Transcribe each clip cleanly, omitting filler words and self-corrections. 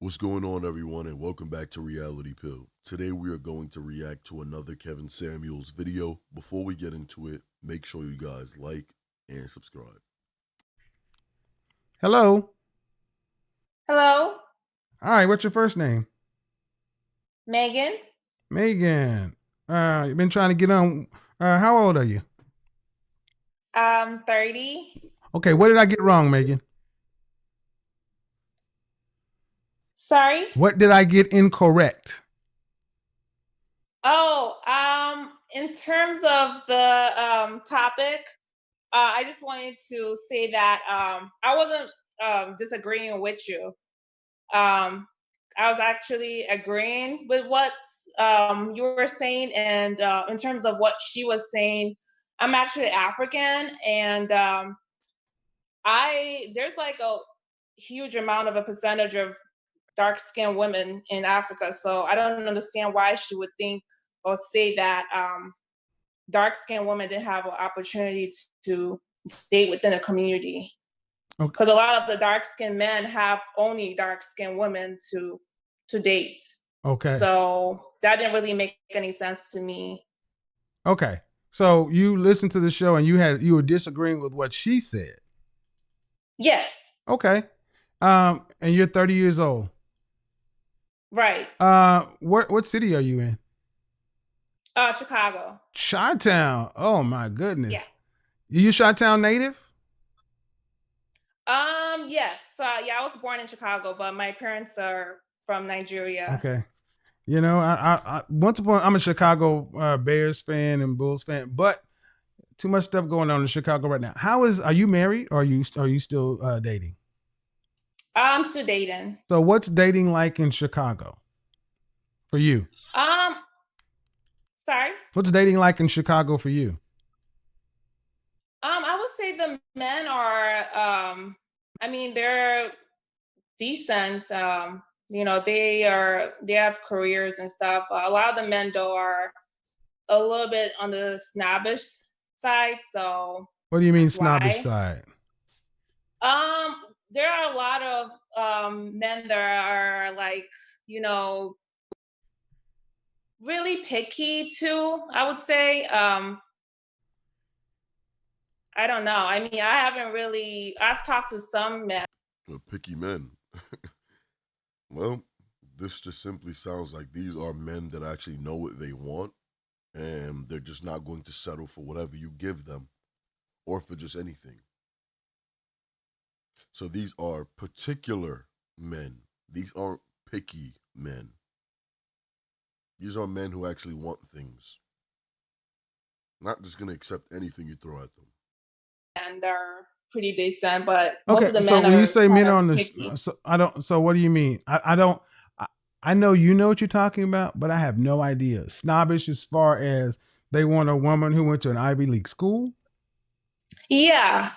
What's going on, everyone, and welcome back to Reality Pill. Today we are going to react to another Kevin Samuels video. Before we get into it, make sure you guys like and subscribe. Hello. Hello, All right, what's your first name? Megan. Megan. You've been trying to get on. How old are you? 30. Okay, what did I get wrong, Megan? Sorry. What did I get incorrect? In terms of the topic, I just wanted to say that I wasn't disagreeing with you. I was actually agreeing with what you were saying, and in terms of what she was saying, I'm actually African, and there's like a huge amount of a percentage of dark-skinned women in Africa. So I don't understand why she would think or say that dark-skinned women didn't have an opportunity to date within a community. Okay. Because a lot of the dark-skinned men have only dark-skinned women to date. Okay. So that didn't really make any sense to me. Okay. So you listened to the show and you were disagreeing with what she said. Yes. Okay. And you're 30 years old. Right. What city are you in? Chicago. Chi-Town. Oh my goodness. Yeah. You Chi-Town native? Yes. Yeah, I was born in Chicago, but my parents are from Nigeria. Okay. You know, I'm a Chicago Bears fan and Bulls fan, but too much stuff going on in Chicago right now. Are you married or are you still dating? I'm still dating. So what's dating like in Chicago for you? Sorry? What's dating like in Chicago for you? I would say the men are they're decent. They have careers and stuff. A lot of the men though are a little bit on the snobbish side. So what do you mean snobbish side? There are a lot of men that are like, really picky too, I would say. I don't know. I mean, I've talked to some men. Picky men. Well, this just simply sounds like these are men that actually know what they want, and they're just not going to settle for whatever you give them or for just anything. So these are particular men. These aren't picky men. These are men who actually want things. Not just going to accept anything you throw at them. And they're pretty decent, but okay, most of the men so when are you say men on picky. so what do you mean? I know you know what you're talking about, but I have no idea. Snobbish as far as they want a woman who went to an Ivy League school? Yeah.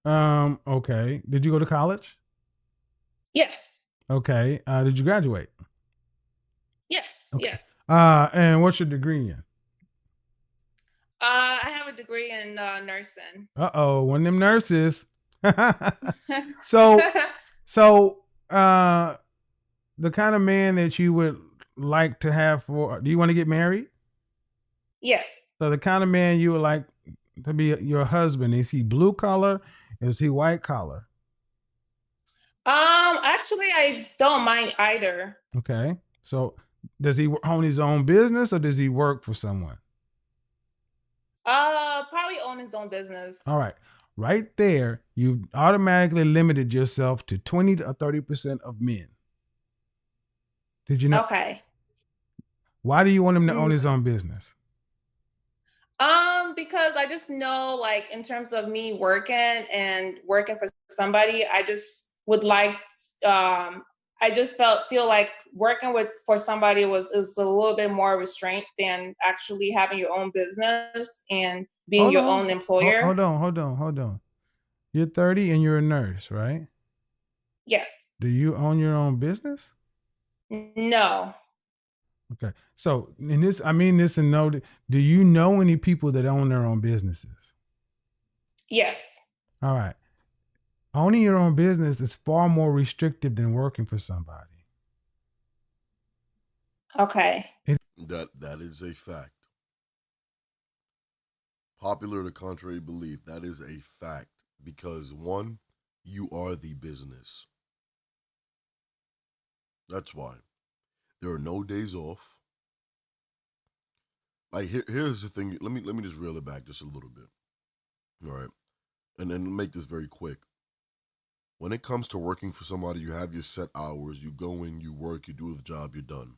Okay. Did you go to college? Yes. Okay. Did you graduate? Yes. Okay. Yes. And what's your degree in? I have a degree in nursing. One of them nurses. So the kind of man that you would like to have do you want to get married? Yes. So the kind of man you would like to be your husband, is he blue collar? Is he white collar? Actually, I don't mind either. Okay. So does he own his own business or does he work for someone? Probably own his own business. All right. Right there, you automatically limited yourself to 20 to 30% of men. Did you know? Okay. Why do you want him to own his own business? Because I just know, like, in terms of me working for somebody, I just would like, I just feel like working for somebody is a little bit more restraint than actually having your own business and being your own employer. Hold on. You're 30 and you're a nurse, right? Yes. Do you own your own business? No. Okay. So in this, I mean this and know, do you know any people that own their own businesses? Yes. All right. Owning your own business is far more restrictive than working for somebody. Okay. That is a fact. Popular to contrary belief, that is a fact. Because one, you are the business. That's why. There are no days off. Like here's the thing. Let me just reel it back just a little bit. All right. And then make this very quick. When it comes to working for somebody, you have your set hours, you go in, you work, you do the job, you're done.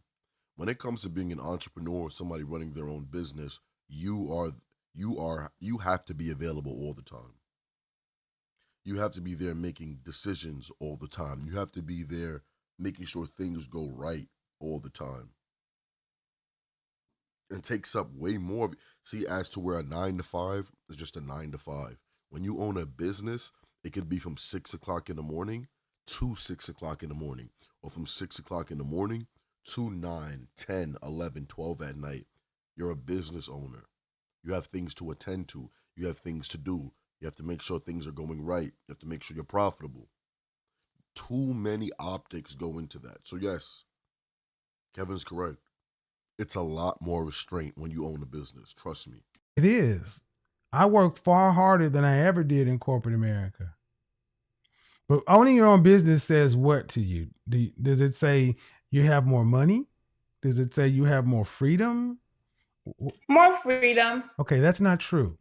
When it comes to being an entrepreneur or somebody running their own business, you have to be available all the time. You have to be there making decisions all the time. You have to be there making sure things go right all the time. It takes up way more of, see, as to where a 9 to 5 is just a 9 to 5. When you own a business, it could be from 6 o'clock in the morning to 6 o'clock in the morning, or from 6 o'clock in the morning to 9, 10, 11, 12 at night. You're a business owner. You have things to attend to. You have things to do. You have to make sure things are going right. You have to make sure you're profitable. Too many optics go into that. So yes, Kevin's correct. It's a lot more restraint when you own a business. Trust me. It is. I work far harder than I ever did in corporate America. But owning your own business says what to you? Does it say you have more money? Does it say you have more freedom? More freedom. Okay, that's not true.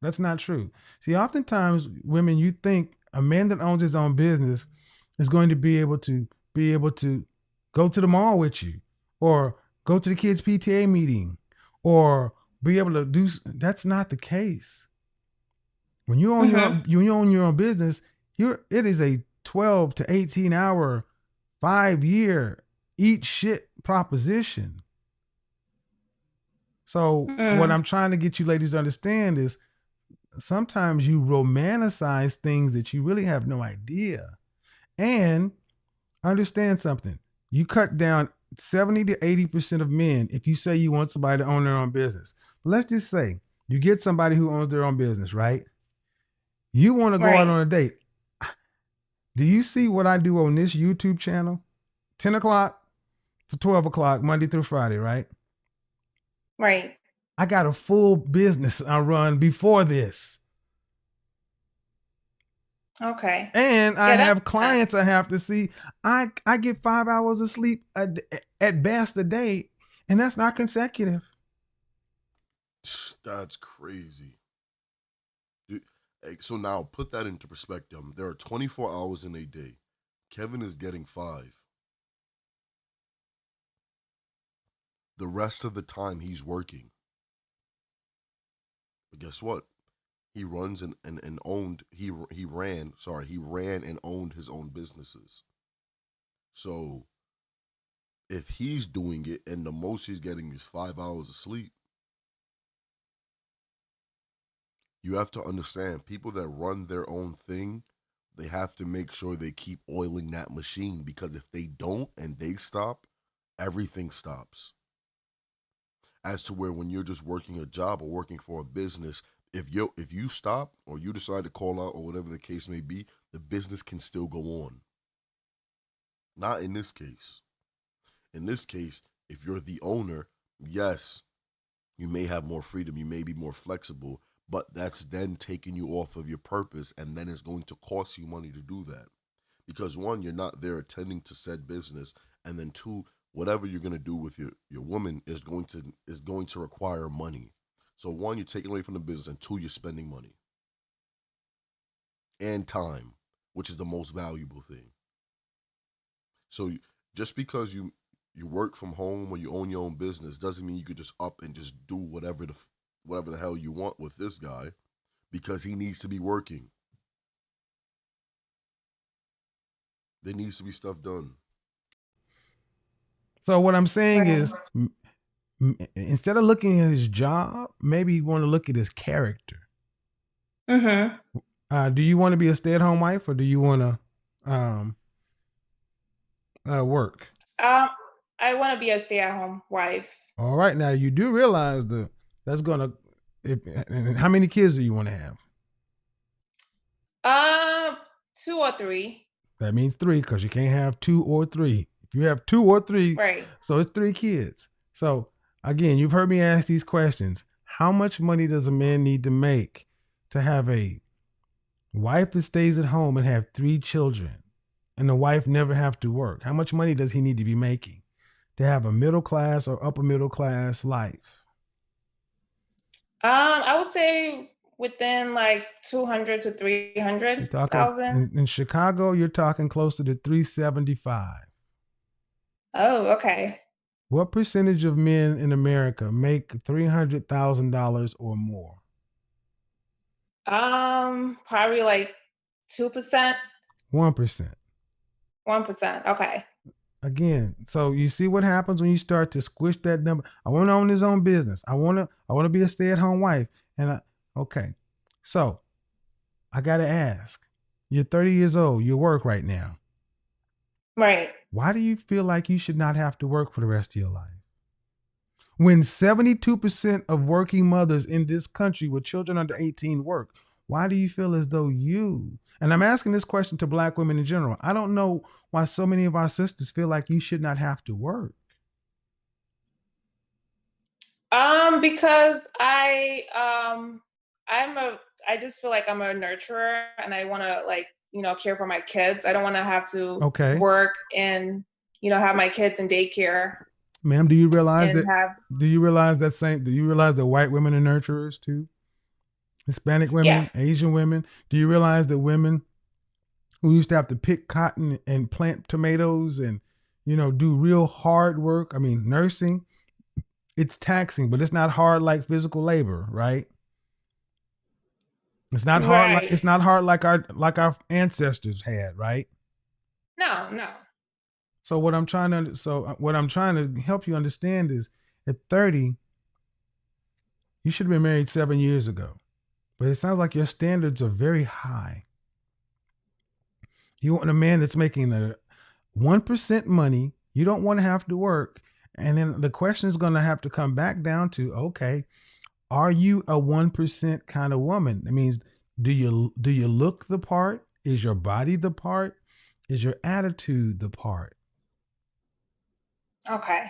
That's not true. See, oftentimes women, you think a man that owns his own business is going to be able to go to the mall with you, or go to the kids' PTA meeting, or be able to do. That's not the case. When you own your Mm-hmm. own, when you own your own business, it is a 12 to 18 hour, 5 year eat shit proposition. So what Mm. I'm trying to get you ladies to understand is sometimes you romanticize things that you really have no idea. And understand something. You cut down 70 to 80% of men if you say you want somebody to own their own business. But let's just say you get somebody who owns their own business, right? You want to go out Right. on a date. Do you see what I do on this YouTube channel? 10 o'clock to 12 o'clock, Monday through Friday, right? Right. I got a full business I run before this. Okay. And I Yeah, that have makes sense. clients I have to see. I get 5 hours of sleep at best a day, and that's not consecutive. That's crazy. Dude, so now put that into perspective. There are 24 hours in a day. Kevin is getting 5. The rest of the time he's working. But guess what? He runs and owned he ran, sorry, he ran and owned his own businesses. So if he's doing it and the most he's getting is 5 hours of sleep, you have to understand people that run their own thing, they have to make sure they keep oiling that machine, because if they don't and they stop, everything stops. As to where when you're just working a job or working for a business, if you stop or you decide to call out or whatever the case may be, the business can still go on. Not in this case. In this case, if you're the owner, yes, you may have more freedom, you may be more flexible, but that's then taking you off of your purpose, and then it's going to cost you money to do that. Because one, you're not there attending to said business, and then two, whatever you're going to do with your woman is going to require money. So one, you're taking away from the business, and two, you're spending money and time, which is the most valuable thing. So just because you work from home or you own your own business doesn't mean you could just up and just do whatever the hell you want with this guy, because he needs to be working. There needs to be stuff done. So what I'm saying Right. is, instead of looking at his job, maybe you want to look at his character. Mm-hmm. Do you want to be a stay-at-home wife, or do you want to um, work? Um, I want to be a stay-at-home wife. All right, now you do realize that's gonna. And how many kids do you want to have? 2 or 3. That means 3 because you can't have 2 or 3. If you have 2 or 3, Right. so it's 3 kids. So again, you've heard me ask these questions. How much money does a man need to make to have a wife that stays at home and have 3 children and the wife never have to work? How much money does he need to be making to have a middle class or upper middle class life? I would say within like 200 to You're talking 300,000. in Chicago, you're talking closer to 375. Oh, okay. What percentage of men in America make $300,000 or more? Probably like 2%, 1%. 1%. Okay. Again, so you see what happens when you start to squish that number. I want to own his own business. I want to be a stay-at-home wife. Okay. So I gotta ask. You're 30 years old. You work right now. Right. Why do you feel like you should not have to work for the rest of your life? When 72% of working mothers in this country with children under 18 work, why do you feel as though and I'm asking this question to black women in general. I don't know why so many of our sisters feel like you should not have to work. Because I just feel like I'm a nurturer and I want to like, care for my kids. I don't want to have to Okay. work and, have my kids in daycare Ma'am, do you realize and that have, do you realize that white women are nurturers too? Hispanic yeah, women, Asian women. Do you realize that women who used to have to pick cotton and plant tomatoes and do real hard work? I mean, nursing, it's taxing, but it's not hard like physical labor, right? right. It's not hard like our ancestors had, right? No, no. So what I'm trying to help you understand is at 30, you should have been married 7 years ago. But it sounds like your standards are very high. You want a man that's making a 1% money. You don't want to have to work. And then the question is going to have to come back down to, okay, are you a 1% kind of woman? That means, do you look the part? Is your body the part? Is your attitude the part? Okay.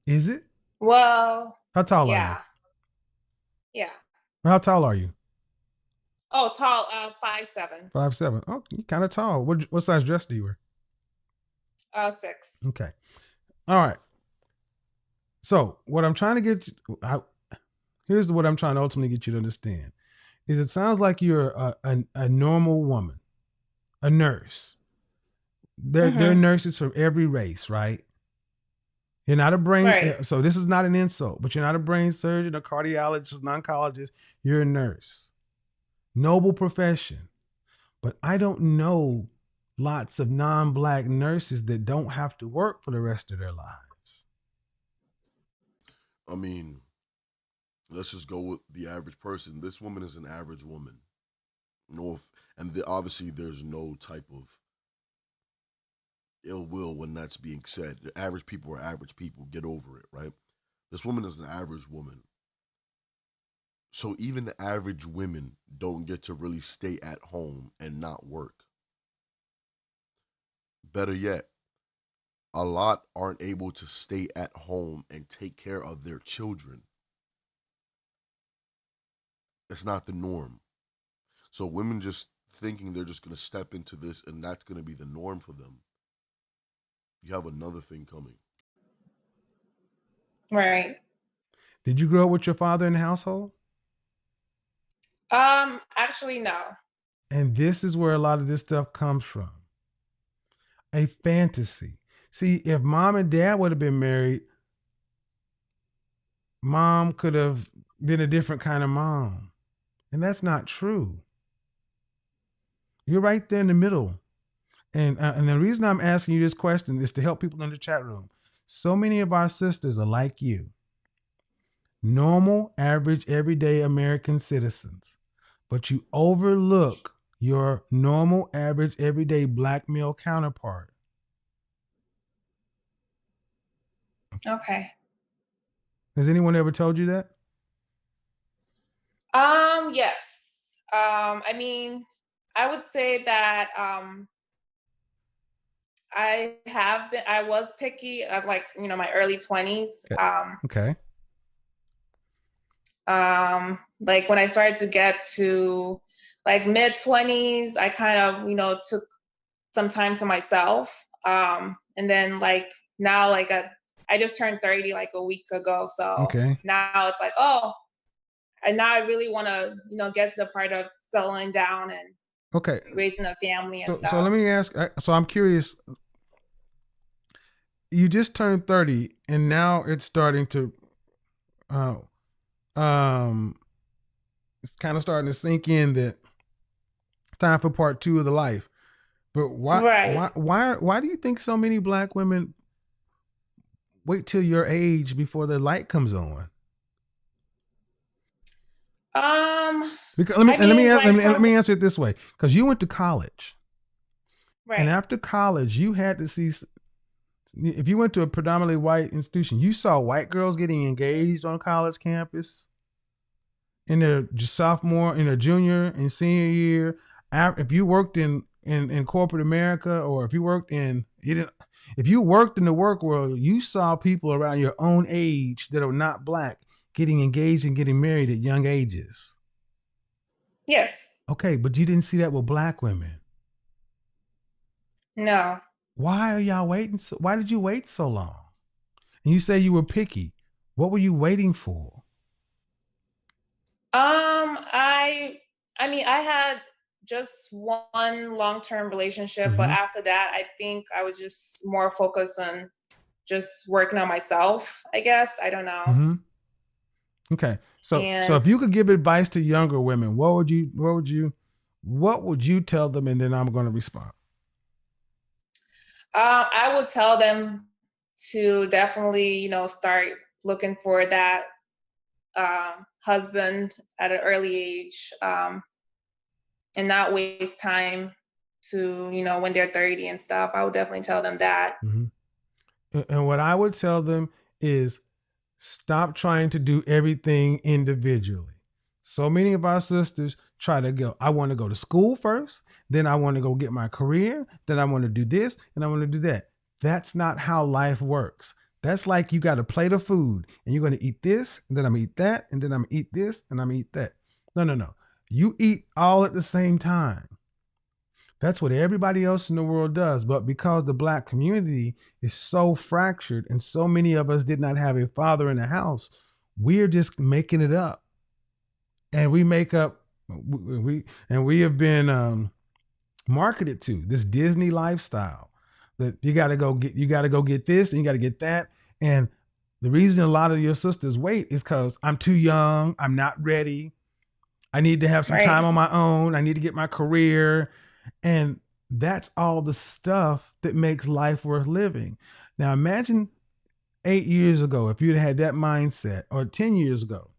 Is it? Well, How tall are you? yeah. Yeah. How tall are you? Oh, tall, 5'7", 5'7". Oh, you're kind of tall. What size dress do you wear? 6. Okay. All right. So what I'm trying to get you, here's what I'm trying to ultimately get you to understand is it sounds like you're a normal woman, a nurse. There are Mm-hmm. nurses from every race, right? You're not a brain, Right. so this is not an insult, but you're not a brain surgeon, a cardiologist, an oncologist. You're a nurse. Noble profession. But I don't know lots of non-black nurses that don't have to work for the rest of their lives. I mean, let's just go with the average person. This woman is an average woman. Obviously there's no type of ill will when that's being said. The average people are average people. Get over it, right? This woman is an average woman. So even the average women don't get to really stay at home and not work. Better yet, a lot aren't able to stay at home and take care of their children. It's not the norm. So women just thinking they're just going to step into this and that's going to be the norm for them. You have another thing coming. Right. Did you grow up with your father in the household? Actually, no. And this is where a lot of this stuff comes from. A fantasy. See, if mom and dad would have been married, mom could have been a different kind of mom. And that's not true. You're right there in the middle. And the reason I'm asking you this question is to help people in the chat room. So many of our sisters are like you, normal, average, everyday American citizens, but you overlook your normal, average, everyday black male counterpart. Okay. Has anyone ever told you that? Yes. I mean, I would say that I was picky of like, my early 20s. Okay. Okay. Like when I started to get to like mid 20s, I kind of, took some time to myself. And then like now, like I just turned 30 like a week ago. So Okay. now it's like, oh, and now I really want to, get to the part of settling down and Okay. raising a family and So let stuff. me ask. So I'm curious. You just turned 30, and now it's starting to, uh, um, it's kind of starting to sink in that it's time for part two of the life. But Right. why do you think so many black women wait till your age before the light comes on? Um, Because I mean, like let from me answer it this way. Because you went to college, and right. after college, you had to see. If you went to a predominantly white institution, you saw white girls getting engaged on college campus in their sophomore, in their junior and senior year. If you worked in corporate America, or if you worked in you didn't, if you worked in the work world, you saw people around your own age that are not black getting engaged and getting married at young ages. Yes. Okay, but you didn't see that with black women. No. Why are y'all waiting? Why did you wait so long? And you say you were picky. What were you waiting for? I mean, I had just one long-term relationship, but Mm-hmm. after that, I think I was just more focused on just working on myself, I guess. I don't know. Mm-hmm. Okay. So And if you could give advice to younger women, what would you tell them? And then I'm going to respond. I would tell them to definitely, start looking for that husband at an early age, and not waste time to, when they're 30 and stuff. I would definitely tell them that. Mm-hmm. And what I would tell them is stop trying to do everything individually. So many of our sisters try to go, I want to go to school first, then I want to go get my career, then I want to do this, and I want to do that. That's not how life works. That's like you got a plate of food and you're going to eat this, and then I'm going to eat that, and then I'm going to eat this, and I'm going to eat that. No, no, no. You eat all at the same time. That's what everybody else in the world does. But because the black community is so fractured and so many of us did not have a father in the house, we're just making it up. And we make up, we have been marketed to this Disney lifestyle that you got to go get this and you got to get that. And the reason a lot of your sisters wait is because I'm too young. I'm not ready. I need to have some time Right. on my own. I need to get my career. And that's all the stuff that makes life worth living. Now imagine 8 years ago, if you'd had that mindset, or 10 years ago,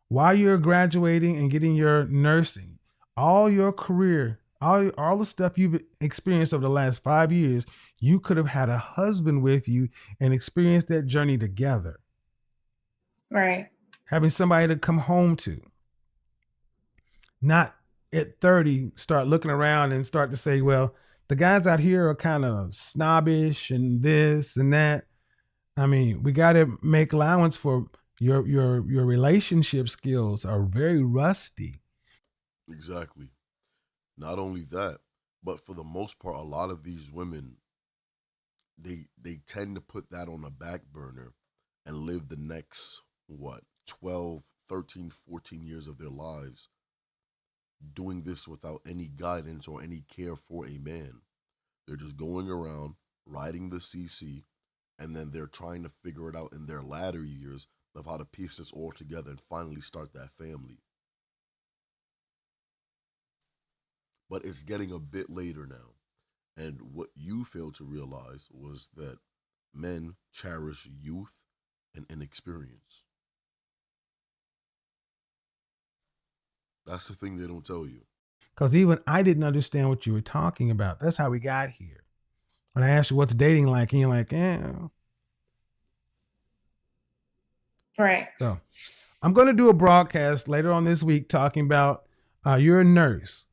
while you're graduating and getting your nursing, all your career, all the stuff you've experienced over the last 5 years, you could have had a husband with you and experienced that journey together, Right. having somebody to come home to. Not at 30 start looking around and start to say, well, the guys out here are kind of snobbish and this and that. I mean, we got to make allowance for your relationship skills are very rusty. Exactly. Not only that, but for the most part, a lot of these women they tend to put that on a back burner and live the next what 12, 13, 14 years of their lives doing this without any guidance or any care for a man. They're just going around riding the CC, and then they're trying to figure it out in their latter years of how to piece this all together and finally start that family. But it's getting a bit later now. And what you failed to realize was that men cherish youth and inexperience. That's the thing they don't tell you. Because even I didn't understand what you were talking about. That's how we got here. When I asked you what's dating like, and you're like, Right. So I'm going to do a broadcast later on this week talking about you're a nurse.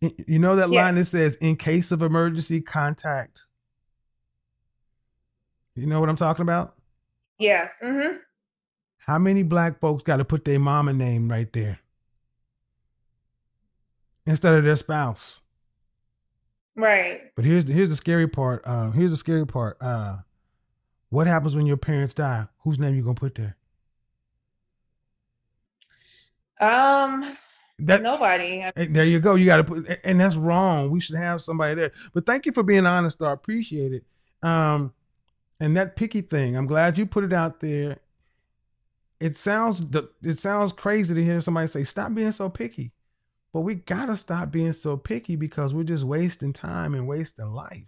You know that line that Yes. says, in case of emergency, contact. You know what I'm talking about? Yes. Mm-hmm. How many black folks got to put their mama name right there instead of their spouse? Right. But here's the scary part. Here's the scary part. What happens when your parents die? Whose name you gonna put there? Um, That Nobody. there you go. You got to put, and that's wrong. We should have somebody there. But thank you for being honest. I appreciate it. And that picky thing, I'm glad you put it out there. It sounds crazy to hear somebody say, "Stop being so picky." But we gotta stop being so picky because we're just wasting time and wasting life.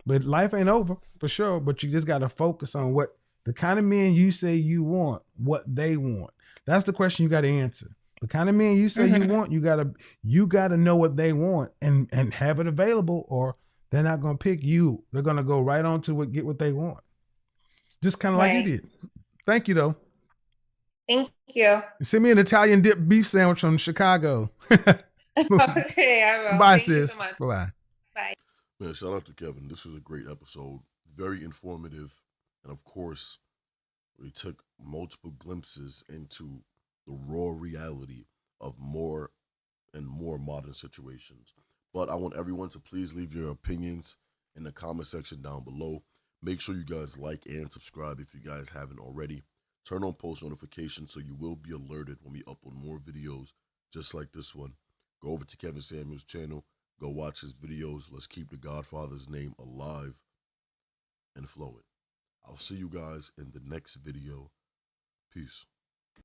But life ain't over for sure. But you just gotta focus on what the kind of men you say you want, what they want. That's the question you got to answer. The kind of men you say you Mm-hmm. want, you gotta know what they want and have it available, or they're not gonna pick you. They're gonna go right on to get what they want. Just kind of like you Right. did. Thank you though. Thank you. Send me an Italian dip beef sandwich from Chicago. Okay, I will. Bye, Thank you so sis. much. Bye bye. Bye. Man, shout out to Kevin. This was a great episode, very informative, and of course, we took multiple glimpses into the raw reality of more and more modern situations. But I want everyone to please leave your opinions in the comment section down below. Make sure you guys like and subscribe if you guys haven't already. Turn on post notifications so you will be alerted when we upload more videos just like this one. Go over to Kevin Samuel's channel. Go watch his videos. Let's keep the Godfather's name alive and flowing. I'll see you guys in the next video. Peace.